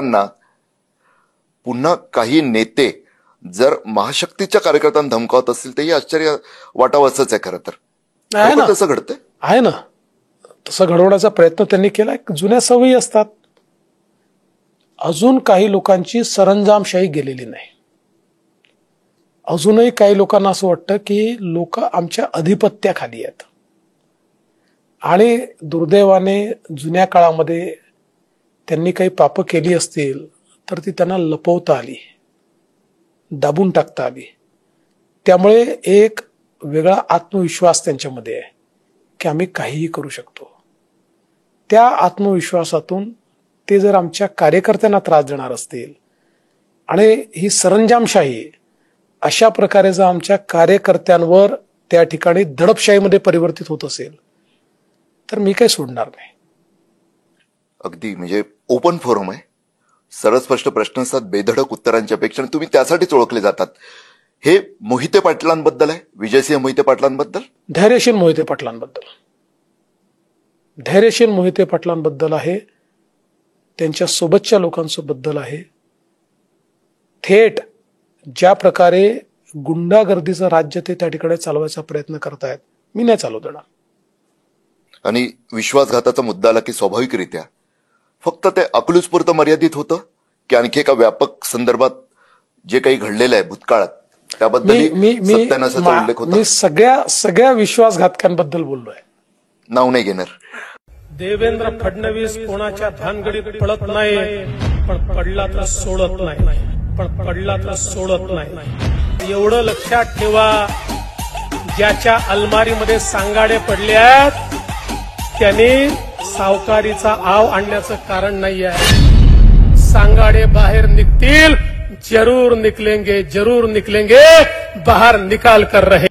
असताना पुन्हा काही नेते जर महाशक्तीच्या कार्यकर्त्यांना धमकावत असतील तेही आश्चर्य वाटावंच आहे. खरं तर तसं घडतंय आहे ना, तसं घडवण्याचा प्रयत्न त्यांनी केलाय. जुन्या सवयी असतात. अजून काही लोकांची सरंजामशाही गेलेली नाही. अजूनही काही लोकांना असं वाटतं की लोक आमच्या अधिपत्याखाली आहेत आणि दुर्दैवाने जुन्या काळामध्ये त्यांनी काही पापं केली असतील तर ती त्यांना लपवता आली, दाबून टाकता आली. त्यामुळे एक वेगळा आत्मविश्वास त्यांच्यामध्ये आहे की आम्ही काहीही करू शकतो. त्या आत्मविश्वासातून ते जर आमच्या कार्यकर्त्यांना त्रास देणार असतील आणि ही सरंजामशाही अशा प्रकारे जर आमच्या कार्यकर्त्यांवर त्या ठिकाणी दडपशाहीमध्ये परिवर्तित होत असेल तर मी काही सोडणार नाही. अगदी म्हणजे ओपन फोरम आहे, सरळ स्पष्ट प्रश्न असतात, बेधडक उत्तरांच्या पेक्षा, आणि तुम्ही त्यासाठीच ओळखले जातात. हे मोहिते पाटलांबद्दल आहे, विजयसिंह मोहिते पाटलांबद्दल, धैर्यशील मोहिते पाटलांबद्दल. धैर्यशील मोहिते पाटलांबद्दल आहे, त्यांच्या सोबतच्या लोकांसोबद्दल आहे. थेट ज्या प्रकारे गुंडागर्दीचं राज्य ते त्या ठिकाणी चालवायचा प्रयत्न करतायत, मी नाही चालू देणार. आणि विश्वासघाताचा मुद्दा आला की स्वाभाविकरित्या फक्त ते अकलूजपुरतं मर्यादित होतं की आणखी एका व्यापक संदर्भात जे काही घडलेलं आहे भूतकाळात त्याबद्दल सत्यानाशाचा उल्लेख होता? मी सगळ्या विश्वासघातकांबद्दल बोललोय. नाव नाही घेणार. देवेंद्र फडणवीस कोणाच्या भानगडीत पडत नाही, पण पडला तर सोडत नाही. एवढं लक्षात ठेवा, ज्याच्या अलमारीमध्ये सांगाडे पडल्यात त्यांनी सावकारीचा आव आणण्याचं कारण नाही आहे. सांगाडे बाहेर निघतील, जरूर निकलेंगे, बाहर निकाल कर रहे.